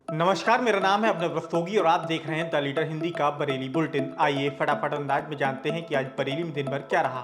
नमस्कार, मेरा नाम है अभिनव रस्तोगी और आप देख रहे हैं द लीडर हिंदी का बरेली बुलेटिन। आइए फटाफट अंदाज में जानते हैं कि आज बरेली में दिन भर क्या रहा।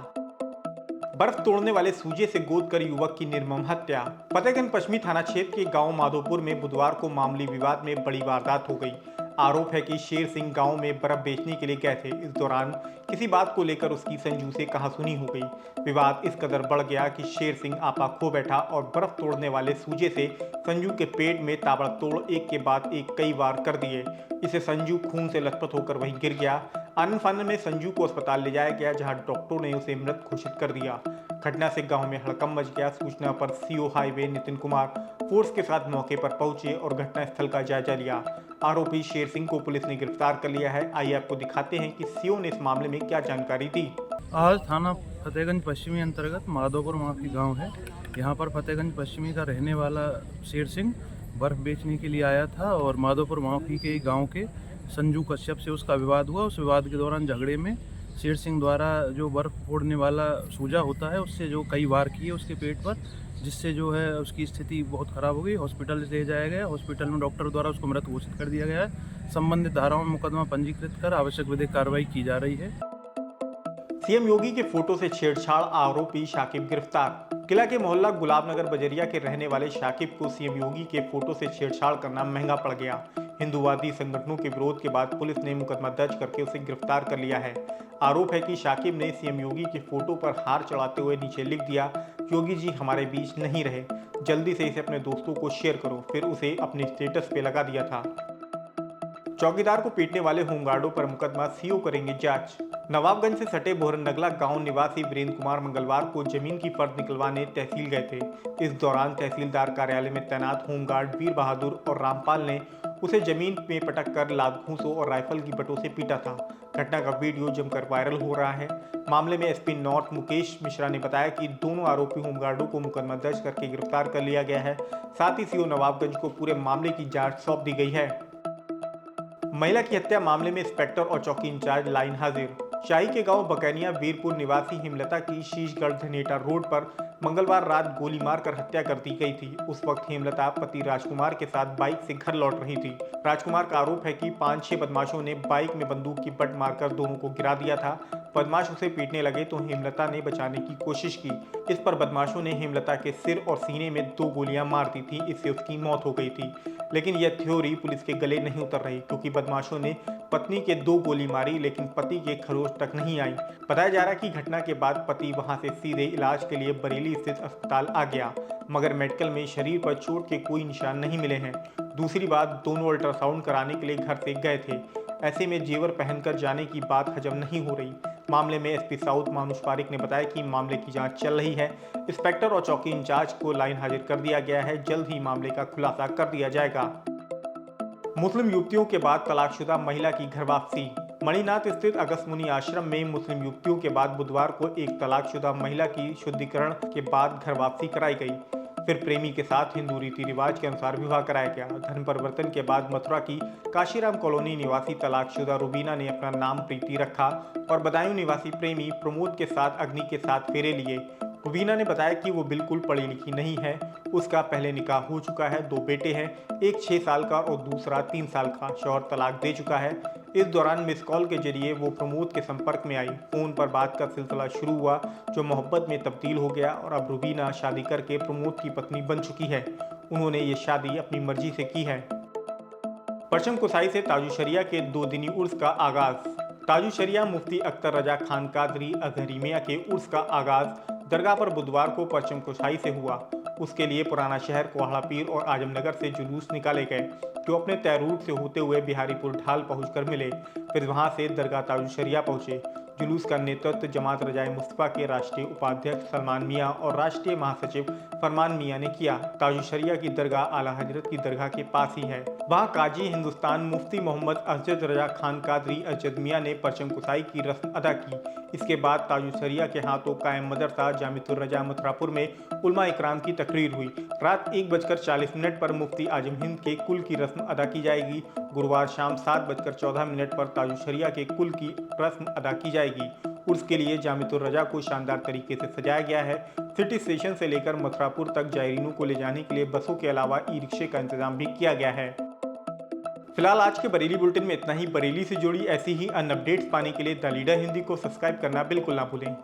बर्फ तोड़ने वाले सूजे से गोद कर युवक की निर्मम हत्या। फतेहगंज पश्चिमी थाना क्षेत्र के गांव माधोपुर में बुधवार को मामूली विवाद में बड़ी वारदात हो गई। आरोप है कि शेर सिंह गांव में बर्फ बेचने के लिए गए थे। इस दौरान किसी बात को लेकर उसकी संजू से कहासुनी हो गई। विवाद इस कदर बढ़ गया कि शेर सिंह आपा खो बैठा और बर्फ तोड़ने वाले सूजे से संजू के पेट में ताबड़तोड़ एक के बाद एक कई वार कर दिए। इसे संजू खून से लथपथ होकर वहीं गिर गया। आनन फानन में संजू को अस्पताल ले जाया गया, जहां डॉक्टरों ने उसे मृत घोषित कर दिया। घटना से गांव में हड़कंप मच गया। सूचना पर CO highway Nitin Kumar force के साथ मौके पर पहुंचे और घटनास्थल का जायजा लिया। आरोपी शेर सिंह को पुलिस ने गिरफ्तार कर लिया है। आइए आपको दिखाते हैं कि सीओ ने इस मामले में क्या जानकारी दी। आज थाना फतेहगंज पश्चिमी अंतर्गत माधोपुर माफी गांव है। यहाँ पर फतेहगंज पश्चिमी का रहने वाला शेर सिंह बर्फ़ बेचने के लिए आया था और माधोपुर माफी के गांव के संजू कश्यप से उसका विवाद हुआ। उस विवाद के दौरान झगड़े में शेर सिंह द्वारा जो बर्फ़ फोड़ने वाला सूजा होता है उससे जो कई वार किए उसके पेट पर, जिससे जो है उसकी स्थिति बहुत ख़राब हो गई। हॉस्पिटल ले जाया गया। हॉस्पिटल में डॉक्टर द्वारा उसको मृत घोषित कर दिया गया है। संबंधित धाराओं में मुकदमा पंजीकृत कर आवश्यक विधिक कार्रवाई की जा रही है। सीएम योगी के फोटो से छेड़छाड़, आरोपी शाकिब गिरफ्तार। किला के मोहल्ला गुलाबनगर बजरिया के रहने वाले शाकिब को सीएम योगी के फोटो से छेड़छाड़ करना महंगा पड़ गया। हिंदूवादी संगठनों के विरोध के बाद पुलिस ने मुकदमा दर्ज करके उसे गिरफ्तार कर लिया है। आरोप है कि शाकिब ने सीएम योगी के फोटो पर हार चढ़ाते हुए नीचे लिख दिया, योगी जी हमारे बीच नहीं रहे, जल्दी से इसे अपने दोस्तों को शेयर करो। फिर उसे अपने स्टेटस पे लगा दिया था। चौकीदार को पीटने वाले होमगार्डों पर मुकदमा, सीओ करेंगे जांच। नवाबगंज से सटे बोहरन नगला गांव निवासी वीरेंद्र कुमार मंगलवार को जमीन की फर्द निकलवाने तहसील गए थे। इस दौरान तहसीलदार कार्यालय में तैनात होमगार्ड वीर बहादुर और रामपाल ने उसे जमीन में पटक कर लात घूंसों और राइफल की बटों से पीटा था। घटना का वीडियो जमकर वायरल हो रहा है। मामले में एसपी नॉर्थ मुकेश मिश्रा ने बताया कि दोनों आरोपी होमगार्डों को मुकदमा दर्ज करके गिरफ्तार कर लिया गया है। साथ ही सीओ नवाबगंज को पूरे मामले की जांच सौंप दी गई है। महिला की हत्या मामले में इंस्पेक्टर और चौकी इंचार्ज लाइन हाजिर। शाही के गांव बकैनिया वीरपुर निवासी हिमलता की शीशगढ़ धनेटा रोड पर मंगलवार रात गोली मारकर हत्या कर दी गई थी। उस वक्त हेमलता पति राजकुमार के साथ बाइक से घर लौट रही थी। राजकुमार का आरोप है कि 5-6 बदमाशों ने बाइक में बंदूक की बट मारकर दोनों को गिरा दिया था। बदमाश उसे पीटने लगे तो हेमलता ने बचाने की कोशिश की। इस पर बदमाशों ने हेमलता के सिर और सीने में 2 गोलियां मार दी थी। इससे उसकी मौत हो गई थी। लेकिन यह थ्योरी पुलिस के गले नहीं उतर रही, क्योंकि बदमाशों ने पत्नी के 2 गोली मारी लेकिन पति के खरोच तक नहीं आई। बताया जा रहा है कि घटना के बाद पति वहां से सीधे इलाज के लिए बरेली स्थित अस्पताल आ गया, मगर मेडिकल में शरीर पर चोट के कोई निशान नहीं मिले हैं। दूसरी बात, दोनों अल्ट्रासाउंड कराने के लिए घर से गए थे। ऐसे में जेवर पहनकर जाने की बात हजम नहीं हो रही। मामले में एसपी साउथ मानुष पारिक ने बताया कि मामले की जांच चल रही है। इंस्पेक्टर और चौकी इंचार्ज को लाइन हाजिर कर दिया गया है। जल्द ही मामले का खुलासा कर दिया जाएगा। मुस्लिम युवतियों के बाद तलाकशुदा महिला की घर वापसी। मणिनाथ स्थित अगस्त्यमुनि आश्रम में मुस्लिम युवतियों के बाद बुधवार को एक तलाकशुदा महिला की शुद्धिकरण के बाद घर वापसी कराई गई। फिर प्रेमी के साथ हिंदू रीति रिवाज के अनुसार विवाह कराया गया। धर्म परिवर्तन के बाद मथुरा की काशीराम कॉलोनी निवासी तलाकशुदा रुबीना ने अपना नाम प्रीति रखा और बदायूं निवासी प्रेमी प्रमोद के साथ अग्नि के साथ फेरे लिए। रुबीना ने बताया कि वो बिल्कुल पढ़ी लिखी नहीं है। उसका पहले निकाह हो चुका है, 2 बेटे हैं, एक 6 साल का और दूसरा 3 साल का। शौहर तलाक दे चुका है। इस दौरान मिस कॉल के जरिए वो प्रमोद के संपर्क में आई। फोन पर बात का सिलसिला शुरू हुआ, जो मोहब्बत में तब्दील हो गया और अब रुबीना शादी करके प्रमोद की पत्नी बन चुकी है। उन्होंने ये शादी अपनी मर्जी से की है। परचम कुसाई से ताजू शरिया के 2 दिनी उर्स का आगाज। ताजू शरिया मुफ्ती अख्तर रजा खान कादरी अजहरी मियां के उर्स का आगाज दरगाह पर बुधवार को परचम कुसाई से हुआ। उसके लिए पुराना शहर, कोहाड़ा पीर और आजमनगर से जुलूस निकाले गए, जो अपने तय रूट से होते हुए बिहारीपुर ढाल पहुंचकर मिले। फिर वहां से दरगाह ताजू शरिया पहुंचे। जुलूस का नेतृत्व जमात रजाए मुस्तफा के राष्ट्रीय उपाध्यक्ष सलमान मियां और राष्ट्रीय महासचिव फरमान मियां ने किया। ताजू शरिया की दरगाह आला हजरत की दरगाह के पास ही है। वहां काजी हिंदुस्तान मुफ्ती मोहम्मद अजद रजा खान कादरी अजद मियां ने परचम कुसाई की रस्म अदा की। इसके बाद ताजू शरिया के हाथों कायम मदरसा जामितुर रजा मथुरापुर में उलमा इकराम की तकरीर हुई। रात 1:40 पर मुफ्ती आजम हिंद के कुल की रस्म अदा की जाएगी। गुरुवार शाम 7:14 पर ताजू शरिया के कुल की रस्म अदा की जाएगी। उर्स के लिए जामितुर रजा को शानदार तरीके से सजाया गया है। सिटी स्टेशन से लेकर मथुरापुर तक जायरीनों को ले जाने के लिए बसों के अलावा ई रिक्शे का इंतजाम भी किया गया है। फिलहाल आज के बरेली बुलेटिन में इतना ही। बरेली से जुड़ी ऐसी ही अन्य अपडेट्स पाने के लिए द लीडर हिंदी को सब्सक्राइब करना बिल्कुल ना भूलें।